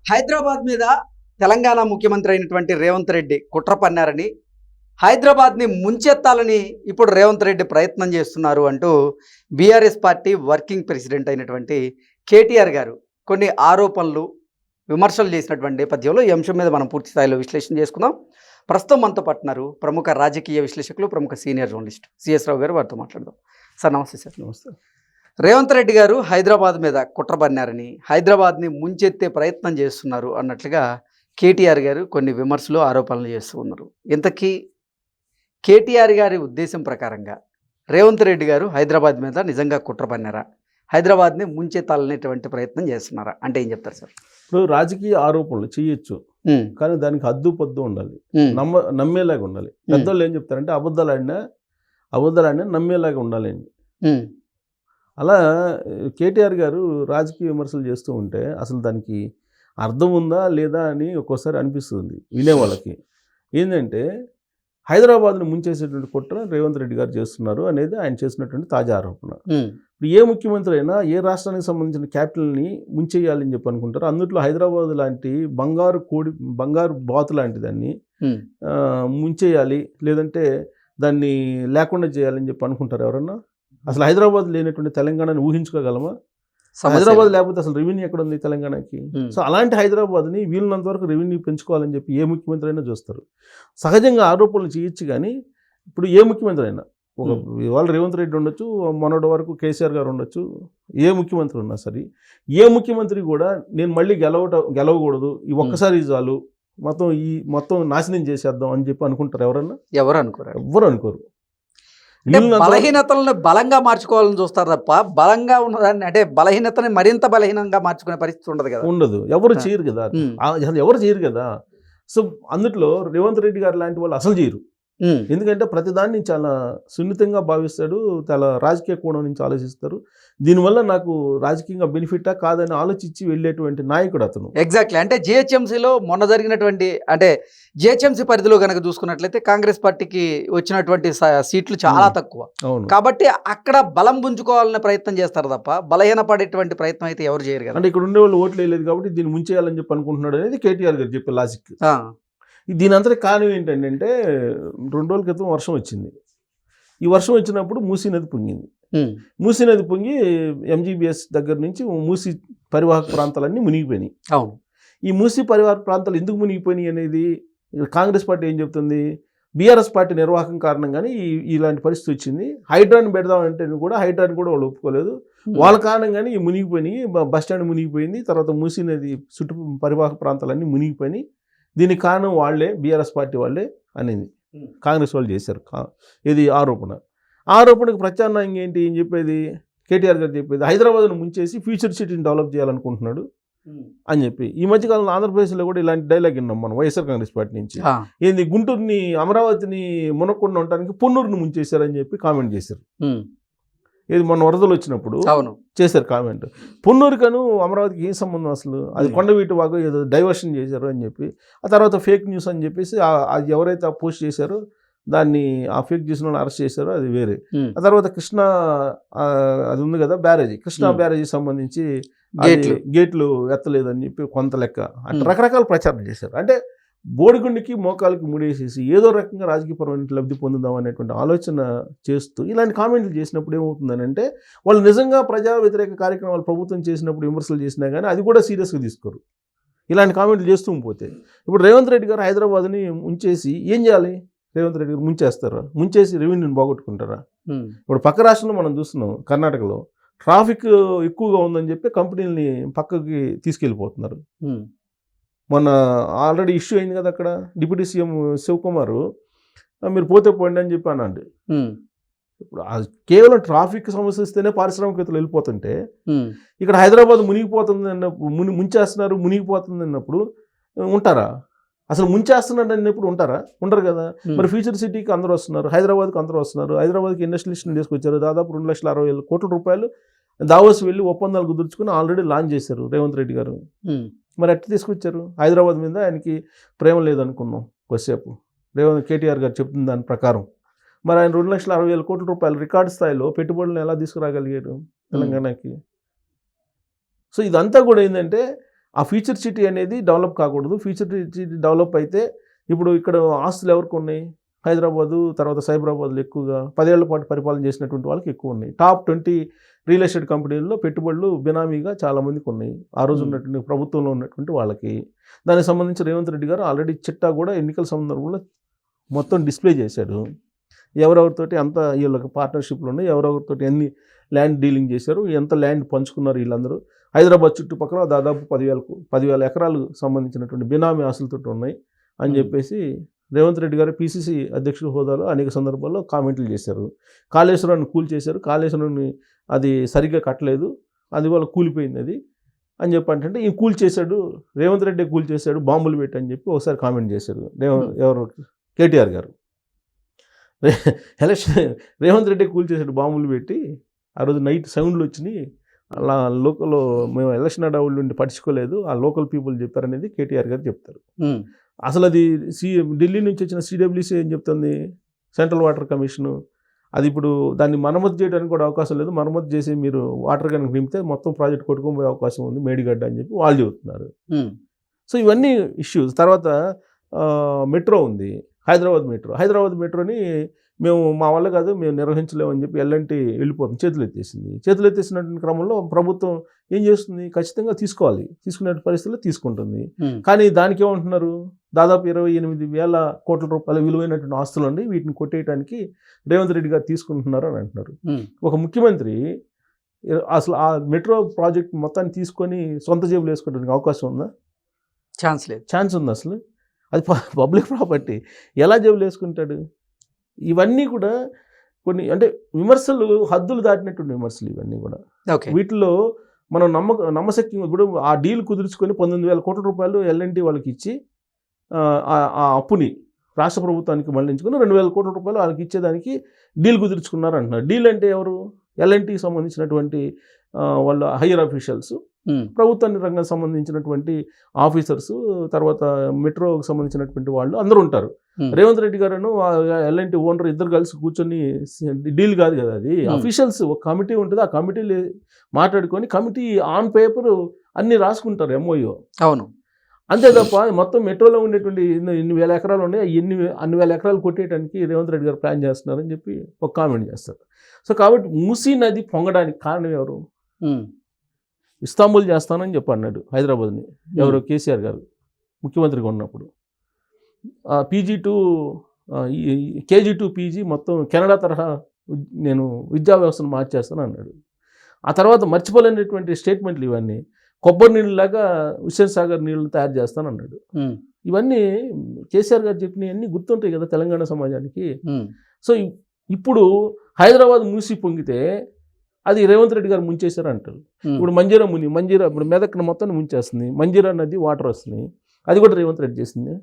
హైదరాబాద్ మీద తెలంగాణ ముఖ్యమంత్రి అయినటువంటి రేవంత్ రెడ్డి కుట్ర పన్నారని, హైదరాబాద్ని ముంచెత్తాలని ఇప్పుడు రేవంత్ రెడ్డి ప్రయత్నం చేస్తున్నారు అంటూ బీఆర్ఎస్ పార్టీ వర్కింగ్ ప్రెసిడెంట్ అయినటువంటి కేటీఆర్ గారు కొన్ని ఆరోపణలు, విమర్శలు చేసినటువంటి నేపథ్యంలో ఈ అంశం మీద మనం పూర్తి స్థాయిలో విశ్లేషణ చేసుకుందాం. ప్రస్తుతం మనతో పట్టున్నారు ప్రముఖ రాజకీయ విశ్లేషకులు, ప్రముఖ సీనియర్ జర్నలిస్ట్ సిఎస్ రావు గారు. వారితో మాట్లాడదాం. సార్ నమస్తే. సార్ నమస్తే. రేవంత్ రెడ్డి గారు హైదరాబాద్ మీద కుట్ర పన్నారని, హైదరాబాద్ని ముంచెత్తే ప్రయత్నం చేస్తున్నారు అన్నట్లుగా కేటీఆర్ గారు కొన్ని విమర్శలు, ఆరోపణలు చేస్తూ ఉన్నారు. ఇంతకీ కేటీఆర్ గారి ఉద్దేశం ప్రకారంగా రేవంత్ రెడ్డి గారు హైదరాబాద్ మీద నిజంగా కుట్ర పన్నారా, హైదరాబాద్ని ముంచెత్తాలనేటువంటి ప్రయత్నం చేస్తున్నారా అంటే ఏం చెప్తారు సార్? ఇప్పుడు రాజకీయ ఆరోపణలు చేయొచ్చు, కానీ దానికి హద్దు పొద్దు ఉండాలి, నమ్మేలాగా ఉండాలి. పెద్దోళ్ళు ఏం చెప్తారంటే అబద్ధాలైనా నమ్మేలాగా ఉండాలండి. అలా కేటీఆర్ గారు రాజకీయ విమర్శలు చేస్తూ ఉంటే అసలు దానికి అర్థం ఉందా లేదా అని ఒక్కోసారి అనిపిస్తుంది వినేవాళ్ళకి. ఏంటంటే హైదరాబాద్ను ముంచేసేటువంటి కుట్ర రేవంత్ రెడ్డి గారు చేస్తున్నారు అనేది ఆయన చేసినటువంటి తాజా ఆరోపణ. ఇప్పుడు ఏ ముఖ్యమంత్రి అయినా ఏ రాష్ట్రానికి సంబంధించిన క్యాపిటల్ని ముంచేయాలని చెప్పి అనుకుంటారు. అందులో హైదరాబాద్ లాంటి బంగారు బాతు లాంటి దాన్ని ముంచేయాలి, లేదంటే దాన్ని లేకుండా చేయాలని చెప్పి అనుకుంటారు ఎవరన్నా? అసలు హైదరాబాద్ లేనటువంటి తెలంగాణని ఊహించుకోగలమా? హైదరాబాద్ లేకపోతే అసలు రెవెన్యూ ఎక్కడ ఉంది తెలంగాణకి? సో అలాంటి హైదరాబాద్ని వీళ్ళనంత వరకు రెవెన్యూ పెంచుకోవాలని చెప్పి ఏ ముఖ్యమంత్రి అయినా చూస్తారు. సహజంగా ఆరోపణలు చేయొచ్చు, కానీ ఇప్పుడు ఏ ముఖ్యమంత్రి అయినా, ఇవాళ రేవంత్ రెడ్డి ఉండొచ్చు, మొన్నటి వరకు కేసీఆర్ గారు ఉండొచ్చు, ఏ ముఖ్యమంత్రి ఉన్నా సరే ఏ ముఖ్యమంత్రి కూడా నేను మళ్ళీ గెలవకూడదు, ఈ ఒక్కసారి చాలు, మొత్తం నాశనం చేసేద్దాం అని చెప్పి అనుకుంటారు ఎవరన్నా? ఎవరు అనుకోరు. బలహీనతలను బలంగా మార్చుకోవాలని చూస్తారు తప్ప బలంగా ఉన్నదాన్ని, అంటే బలహీనతని మరింత బలహీనంగా మార్చుకునే పరిస్థితి ఉండదు కదా. ఉండదు, ఎవరు చేయరు కదా. సో అందుట్లో రేవంత్ రెడ్డి గారు లాంటి వాళ్ళు అసలు చేయరు. ఎందుకంటే ప్రతిదాన్ని చాలా సున్నితంగా భావిస్తాడు, చాలా రాజకీయ కోణం నుంచి ఆలోచిస్తారు. దీనివల్ల నాకు రాజకీయంగా బెనిఫిటా కాదని ఆలోచించి వెళ్ళేటువంటి నాయకుడు అతను. ఎగ్జాక్ట్లీ. అంటే జిహెచ్ఎంసీలో మొన్న జరిగినటువంటి, అంటే జిహెచ్ఎంసీ పరిధిలో కనుక చూసుకున్నట్లయితే కాంగ్రెస్ పార్టీకి వచ్చినటువంటి సీట్లు చాలా తక్కువ. అవును, కాబట్టి అక్కడ బలం పుంజుకోవాలనే ప్రయత్నం చేస్తారు తప్ప బలహీన పడేటువంటి ప్రయత్నం అయితే ఎవరు చేయరు కదా. అంటే ఇక్కడ ఉండే వాళ్ళు ఓట్లు వేయలేదు కాబట్టి దీన్ని ముంచేయాలని చెప్పి అనుకుంటున్నాడు అనేది కేటీఆర్ గారు చెప్పే లాజిక్. దీని అంతటి కారణం ఏంటంటే 2 రోజుల క్రితం వర్షం వచ్చింది. ఈ వర్షం వచ్చినప్పుడు మూసీ నది పొంగింది. మూసీ నది పొంగి ఎంజీబీఎస్ దగ్గర నుంచి మూసీ పరివాహక ప్రాంతాలన్నీ మునిగిపోయినాయి. అవును. ఈ మూసీ పరివాహక ప్రాంతాలు ఎందుకు మునిగిపోయినాయి అనేది కాంగ్రెస్ పార్టీ ఏం చెప్తుంది? బీఆర్ఎస్ పార్టీ నిర్వాహకం కారణంగానే ఇలాంటి పరిస్థితి వచ్చింది. హైడ్రాన్ పెడదామంటే కూడా హైడ్రాన్ కూడా వాళ్ళు ఒప్పుకోలేదు. వాళ్ళ కారణంగానే ఈ మునిగిపోయినాయి. బస్టాండ్ మునిగిపోయింది, తర్వాత మూసీ నది చుట్టూ పరివాహక ప్రాంతాలన్నీ మునిగిపోయినాయి. దీనికి కారణం వాళ్ళే, బీఆర్ఎస్ పార్టీ వాళ్ళే అనేది కాంగ్రెస్ వాళ్ళు చేశారు. ఇది ఆరోపణకు ప్రత్యామ్నాయంగా ఏంటి ఏం చెప్పేది? కేటీఆర్ గారు చెప్పేది హైదరాబాద్ను ముంచేసి ఫ్యూచర్ సిటీని డెవలప్ చేయాలనుకుంటున్నాడు అని చెప్పి. ఈ మధ్యకాలంలో ఆంధ్రప్రదేశ్లో కూడా ఇలాంటి డైలాగ్ విన్నాం మనం వైఎస్ఆర్ కాంగ్రెస్ పార్టీ నుంచి. ఏంది, గుంటూరుని, అమరావతిని మునక్కుండా ఉండడానికి పొన్నూరుని ముంచేశారని చెప్పి కామెంట్ చేశారు. ఇది మొన్న వరదలు వచ్చినప్పుడు చేశారు కామెంట్. పొన్నూరుకను అమరావతికి ఏం సంబంధం అసలు? అది కొండవీటి వాగు ఏదో డైవర్షన్ చేశారు అని చెప్పి, ఆ తర్వాత ఫేక్ న్యూస్ అని చెప్పేసి ఎవరైతే ఆ పోస్ట్ చేశారో దాన్ని, ఆ ఫేక్ చేసిన వాళ్ళు అరెస్ట్ చేశారో అది వేరే. ఆ తర్వాత కృష్ణా అది ఉంది కదా బ్యారేజీ, కృష్ణా బ్యారేజీకి సంబంధించి గేట్లు ఎత్తలేదని చెప్పి కొంత లెక్క అంటే రకరకాల ప్రచారం చేశారు. అంటే బోడిగుండికి మోకాలకి ముడేసేసి ఏదో రకంగా రాజకీయపరమైన లబ్ధి పొందుదాం అనేటువంటి ఆలోచన చేస్తూ ఇలాంటి కామెంట్లు చేసినప్పుడు ఏమవుతుందని అంటే, వాళ్ళు నిజంగా ప్రజా వ్యతిరేక కార్యక్రమాలు ప్రభుత్వం చేసినప్పుడు విమర్శలు చేసినా కానీ అది కూడా సీరియస్గా తీసుకోరు. ఇలాంటి కామెంట్లు చేస్తూ పోతే ఇప్పుడు రేవంత్ రెడ్డి గారు హైదరాబాద్ని ముంచేసి ఏం చేయాలి? రేవంత్ రెడ్డి గారు ముంచేసి రెవెన్యూని పోగొట్టుకుంటారా? ఇప్పుడు పక్క రాష్ట్రంలో మనం చూస్తున్నాం, కర్ణాటకలో ట్రాఫిక్ ఎక్కువగా ఉందని చెప్పి కంపెనీలని పక్కకి తీసుకెళ్ళిపోతున్నారు. మొన్న ఆల్రెడీ ఇష్యూ అయింది కదా అక్కడ. డిప్యూటీ సీఎం శివకుమార్ మీరు పోతే పోండి అని చెప్పి అనండి. ఇప్పుడు కేవలం ట్రాఫిక్ సమస్య వస్తేనే పారిశ్రామికవేత్తలు వెళ్ళిపోతుంటే ఇక్కడ హైదరాబాద్ మునిగిపోతుంది అన్నప్పుడు, మునిగిపోతుంది అన్నప్పుడు ఉంటారా? అసలు ముంచేస్తున్నాడు అన్నప్పుడు ఉంటారా? ఉండరు కదా. మరి ఫ్యూచర్ సిటీకి అందరూ వస్తున్నారు, హైదరాబాద్కి అందరూ వస్తున్నారు. హైదరాబాద్కి ఇండస్ట్రియలిస్ట్ని తీసుకొచ్చారు. దాదాపు 2,60,000 కోట్ల రూపాయలు దావోస్ వెళ్ళి ఒప్పందాలు కుదుర్చుకుని ఆల్రెడీ లాంచ్ చేశారు రేవంత్ రెడ్డి గారు. మరి ఎట్లా తీసుకొచ్చారు? హైదరాబాద్ మీద ఆయనకి ప్రేమ లేదనుకున్నాం కొద్దిసేపు, కేటీఆర్ గారు చెప్తున్న దాని ప్రకారం. మరి ఆయన 2,60,000 కోట్ల రూపాయలు రికార్డు స్థాయిలో పెట్టుబడులను ఎలా తీసుకురాగలిగారు తెలంగాణకి? సో ఇదంతా కూడా ఏంటంటే ఆ ఫ్యూచర్ సిటీ అనేది డెవలప్ కాకూడదు. ఫ్యూచర్ సిటీ డెవలప్ అయితే ఇప్పుడు ఇక్కడ ఆస్తులు ఎవరికి ఉన్నాయి? హైదరాబాదు తర్వాత సైబరాబాద్లో ఎక్కువగా 10 ఏళ్ల పాటు పరిపాలన చేసినటువంటి వాళ్ళకి ఎక్కువ ఉన్నాయి. టాప్ 20 రియల్ ఎస్టేట్ కంపెనీల్లో పెట్టుబడులు బినామీగా చాలామందికి ఉన్నాయి. ఆ రోజు ఉన్నటువంటి ప్రభుత్వంలో ఉన్నటువంటి వాళ్ళకి. దానికి సంబంధించి రేవంత్ రెడ్డి గారు ఆల్రెడీ చిట్టా కూడా ఎన్నికల సందర్భంలో మొత్తం డిస్ప్లే చేశాడు. ఎవరెవరితోటి అంత వీళ్ళకి పార్ట్నర్షిప్లు ఉన్నాయి, ఎవరెవరితోటి ఎన్ని ల్యాండ్ డీలింగ్ చేశారు, ఎంత ల్యాండ్ పంచుకున్నారు వీళ్ళందరూ. హైదరాబాద్ చుట్టుపక్కల దాదాపు 10,000 ఎకరాలకు సంబంధించినటువంటి బినామీ ఆస్తులతో ఉన్నాయి అని చెప్పేసి రేవంత్ రెడ్డి గారు పిసిసి అధ్యక్షుడి హోదాలో అనేక సందర్భాల్లో కామెంట్లు చేశారు. కాళేశ్వరాన్ని కూల్చేశారు, కాళేశ్వరాన్ని అది సరిగ్గా కట్టలేదు, అందువల్ల కూలిపోయింది అది అని చెప్పి అంటే ఈ కూల్చేశాడు, రేవంత్ రెడ్డి కూల్చేశాడు, బాంబులు పెట్టి అని చెప్పి ఒకసారి కామెంట్ చేశారు ఎవరు కేటీఆర్ గారు. ఎలక్షన్ రేవంత్ రెడ్డి కూల్చేశాడు బాంబులు పెట్టి. ఆ రోజు నైట్ సౌండ్లు వచ్చినాయి, అలా లోకల్లో మేము ఎలక్షన్ అడవుల నుండి పట్టించుకోలేదు, ఆ లోకల్ పీపుల్ చెప్పారనేది కేటీఆర్ గారు చెప్తారు. అసలు అది ఢిల్లీ నుంచి వచ్చిన సిడబ్ల్యూసీ ఏం చెప్తుంది, సెంట్రల్ వాటర్ కమిషను, అది ఇప్పుడు దాన్ని మరమ్మతు చేయడానికి కూడా అవకాశం లేదు, మరమ్మతు చేసి మీరు వాటర్ కనుక నింపితే మొత్తం ప్రాజెక్ట్ కొట్టుకొని పోయే అవకాశం ఉంది మేడిగడ్డ అని చెప్పి వాళ్ళు చెబుతున్నారు. సో ఇవన్నీ ఇష్యూస్. తర్వాత మెట్రో ఉంది, హైదరాబాద్ మెట్రోని మేము మా వల్ల కాదు, మేము నిర్వహించలేమని చెప్పి ఎల్ఎన్టీ వెళ్ళిపోతుంది, చేతులు ఎత్తేసినటువంటి క్రమంలో ప్రభుత్వం ఏం చేస్తుంది, ఖచ్చితంగా తీసుకునే పరిస్థితుల్లో తీసుకుంటుంది. కానీ దానికి ఏమంటున్నారు, దాదాపు 28,000 కోట్ల రూపాయల విలువైనటువంటి ఆస్తులు ఉండి వీటిని కొట్టేయడానికి రేవంత్ రెడ్డి గారు తీసుకుంటున్నారు అని అంటున్నారు. ఒక ముఖ్యమంత్రి అసలు ఆ మెట్రో ప్రాజెక్ట్ మొత్తాన్ని తీసుకొని సొంత జేబులు వేసుకోవడానికి అవకాశం ఉందా? ఛాన్స్ ఉంది. అసలు అది పబ్లిక్ ప్రాపర్టీ, ఎలా జేబులు వేసుకుంటాడు? ఇవన్నీ కూడా కొన్ని అంటే విమర్శలు హద్దులు దాటినటువంటి విమర్శలు ఇవన్నీ కూడా. వీటిలో మనం నమ్మశక్తి ఇప్పుడు ఆ డీల్ కుదుర్చుకొని 19,000 కోట్ల రూపాయలు ఎల్ఎన్టీ వాళ్ళకి ఇచ్చి ఆ అప్పుని రాష్ట్ర ప్రభుత్వానికి మళ్లించుకుని 2,000 కోట్ల రూపాయలు వాళ్ళకి ఇచ్చేదానికి డీల్ కుదుర్చుకున్నారు అంటున్నారు. డీల్ అంటే ఎవరు? ఎల్ఎన్టీకి సంబంధించినటువంటి వాళ్ళ హైయర్ అఫీషియల్స్, ప్రభుత్వానికి రంగానికి సంబంధించినటువంటి ఆఫీసర్స్, తర్వాత మెట్రోకి సంబంధించినటువంటి వాళ్ళు అందరూ ఉంటారు. రేవంత్ రెడ్డి గారును ఎల్ఎన్టీ ఓనర్ ఇద్దరు కలిసి కూర్చొని డీల్ కాదు కదా, అది అఫీషియల్స్ ఒక కమిటీ ఉంటుంది, ఆ కమిటీలు మాట్లాడుకొని కమిటీ ఆన్ పేపర్ అన్ని రాసుకుంటారు ఎంఓయూ. అవును, అంతే తప్ప మొత్తం మెట్రోలో ఉండేటువంటి ఇన్ని వేల ఎకరాలు ఉన్నాయి, అన్ని వేల ఎకరాలు కొట్టేయడానికి రేవంత్ రెడ్డి గారు ప్లాన్ చేస్తున్నారని చెప్పి ఒక కామెంట్ చేస్తారు. సో కాబట్టి మూసీ నది పొంగడానికి కారణం ఎవరు? ఇస్తాంబుల్ చేస్తానని చెప్పి అన్నాడు హైదరాబాద్ని, ఎవరు? కేసీఆర్ గారు ముఖ్యమంత్రిగా ఉన్నప్పుడు. కేజీ టు పీజీ మొత్తం కెనడా తరహా నేను విద్యా వ్యవస్థను మార్చేస్తాను అన్నాడు. ఆ తర్వాత మర్చిపోలేనటువంటి స్టేట్మెంట్లు ఇవన్నీ. కొబ్బరి నీళ్ళలాగా హుస్సేన్ సాగర్ నీళ్ళు తయారు చేస్తాను అన్నాడు. ఇవన్నీ కేసీఆర్ గారు చెప్పినవన్నీ గుర్తుంటాయి కదా తెలంగాణ సమాజానికి. సో ఇప్పుడు హైదరాబాద్ మూసి పొంగితే అది రేవంత్ రెడ్డి గారు ముంచేశారు అంటారు. ఇప్పుడు మంజీరా ఇప్పుడు మెదక్ను మొత్తం ముంచేస్తుంది, మంజీరా నది వాటర్ వస్తున్నాయి, అది కూడా రేవంత్ రెడ్డి చేసింది.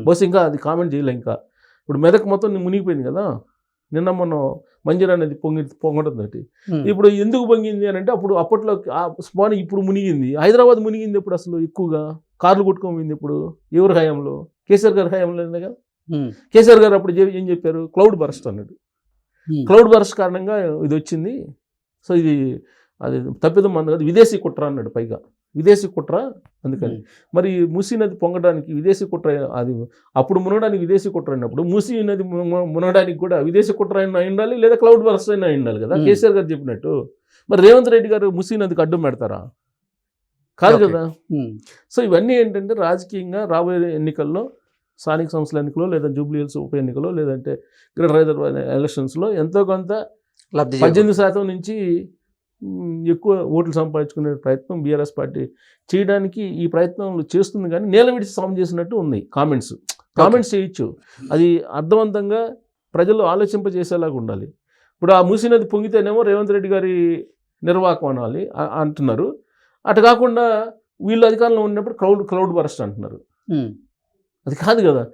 బస్ ఇంకా అది కామెంట్ చేయలే. ఇంకా ఇప్పుడు మెదక్ మొత్తం మునిగిపోయింది కదా, నిన్న మొన్న మంజీరా నది పొంగడం. ఇప్పుడు ఎందుకు పొంగింది అని అంటే అప్పట్లో స్పాన్ ఇప్పుడు మునిగింది. హైదరాబాద్ మునిగింది ఎప్పుడు అసలు ఎక్కువగా కార్లు కొట్టుకోపోయింది ఇప్పుడు ఎవరి హయాంలో? కేసీఆర్ గారి హయాంలో కదా. కేసీఆర్ గారు అప్పుడు ఏం చెప్పారు? క్లౌడ్ బరస్ట్ అన్నాడు. క్లౌడ్ బరస్ట్ కారణంగా ఇది వచ్చింది. సో ఇది అది తప్పిదం మంది కాదు, విదేశీ కుట్ర అన్నాడు. పైగా విదేశీ కుట్ర అందుకని. మరి మూసీ నది పొంగడానికి విదేశీ కుట్ర, అది అప్పుడు మునగడానికి విదేశీ కుట్ర అయినప్పుడు మూసీ నది మునగడానికి కూడా విదేశీ కుట్ర అయినా ఉండాలి, లేదా క్లౌడ్ బరస్ట్ అయినా ఉండాలి కదా కేసీఆర్ గారు చెప్పినట్టు. మరి రేవంత్ రెడ్డి గారు మూసీ నదికి అడ్డం పెడతారా? కాదు కదా. సో ఇవన్నీ ఏంటంటే రాజకీయంగా రాబోయే ఎన్నికల్లో, స్థానిక సంస్థల ఎన్నికలో, లేదా జూబ్లీ హిల్స్ ఉప ఎన్నికలో, లేదంటే గ్రేటర్ హైదరాబాద్ ఎలక్షన్స్లో ఎంతో కొంత 18% నుంచి ఎక్కువ ఓట్లు సంపాదించుకునే ప్రయత్నం బీఆర్ఎస్ పార్టీ చేయడానికి ఈ ప్రయత్నంలో చేస్తుంది. కానీ నేల విడిచి సాము చేసినట్టు ఉంది. కామెంట్స్ చేయొచ్చు, అది అర్థవంతంగా ప్రజలు ఆలోచింపజేసేలాగా ఉండాలి. ఇప్పుడు ఆ మూసీ నది పొంగితేనేమో రేవంత్ రెడ్డి గారి నిర్వాహకం అనాలి అంటున్నారు. అటు కాకుండా వీళ్ళు అధికారంలో ఉన్నప్పుడు క్లౌడ్ బరస్ట్ అంటున్నారు. అది కాదు కదా.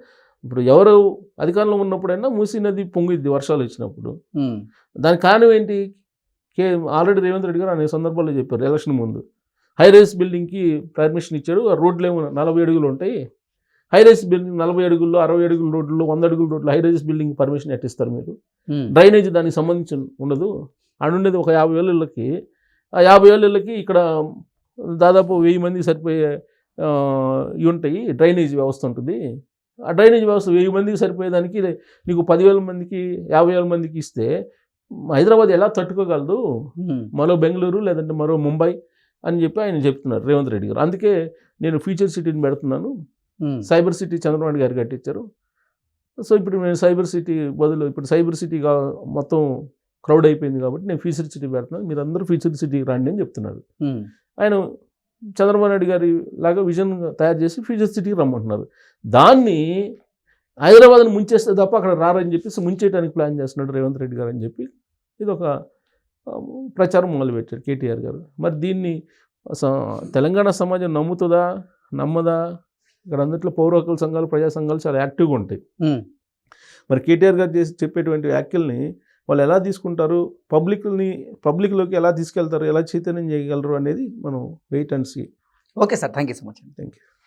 ఇప్పుడు ఎవరు అధికారంలో ఉన్నప్పుడైనా మూసీ నది పొంగిద్ది వర్షాలు వచ్చినప్పుడు. దానికి కారణం ఏంటి? ఆల్రెడీ రేవంత్ రెడ్డి గారు అనేక సందర్భాల్లో చెప్పారు. ఎలక్షన్ ముందు హైరైస్ బిల్డింగ్కి పర్మిషన్ ఇచ్చాడు. ఆ రోడ్లు ఏమో 40 అడుగులు ఉంటాయి. హైరైస్ బిల్డింగ్ 40 అడుగుల్లో, 60 అడుగుల రోడ్లు, 100 అడుగుల రోడ్లు హైరైస్ బిల్డింగ్ పర్మిషన్ ఎట్టిస్తారు మీరు? డ్రైనేజ్ దానికి సంబంధించి ఉండదు. ఆడుండేది ఒక 50,000 ఇళ్ళకి. ఆ 50,000 ఇళ్ళకి ఇక్కడ దాదాపు 1000 మందికి సరిపోయే ఇవి ఉంటాయి, డ్రైనేజ్ వ్యవస్థ ఉంటుంది. ఆ డ్రైనేజ్ వ్యవస్థ 1000 మందికి సరిపోయేదానికి నీకు 10,000 మందికి 50,000 మందికి ఇస్తే హైదరాబాద్ ఎలా తట్టుకోగలదు, మరో బెంగళూరు లేదంటే మరో ముంబై అని చెప్పి ఆయన చెప్తున్నారు రేవంత్ రెడ్డి గారు. అందుకే నేను ఫ్యూచర్ సిటీని పెడుతున్నాను, సైబర్ సిటీ చంద్రబాబు గారు కట్టించారు. సో ఇప్పుడు నేను సైబర్ సిటీ బదులు ఇప్పుడు సైబర్ సిటీగా మొత్తం క్రౌడ్ అయిపోయింది కాబట్టి నేను ఫ్యూచర్ సిటీ పెడుతున్నాను, మీరు అందరూ ఫ్యూచర్ సిటీకి రండి అని చెప్తున్నారు. ఆయన చంద్రబాబు నాయుడు గారి లాగా విజన్ తయారు చేసి ఫ్యూచర్ సిటీకి రమ్మంటున్నారు. దాన్ని హైదరాబాద్ని ముంచేస్తే తప్ప అక్కడ రారని చెప్పేసి ముంచేయడానికి ప్లాన్ చేస్తున్నాడు రేవంత్ రెడ్డి గారు అని చెప్పి ఇది ఒక ప్రచారం మొదలుపెట్టారు కేటీఆర్ గారు. మరి దీన్ని తెలంగాణ సమాజం నమ్ముతుందా నమ్మదా? ఇక్కడ అందుట్లో పౌర హక్కుల సంఘాలు, ప్రజా సంఘాలు చాలా యాక్టివ్గా ఉంటాయి. మరి కేటీఆర్ గారు చెప్పేటువంటి వ్యాఖ్యల్ని వాళ్ళు ఎలా తీసుకుంటారు, పబ్లిక్లోకి ఎలా తీసుకెళ్తారు, ఎలా చైతన్యం చేయగలరు అనేది మనం wait and see. Okay sir, thank you so much. Thank you.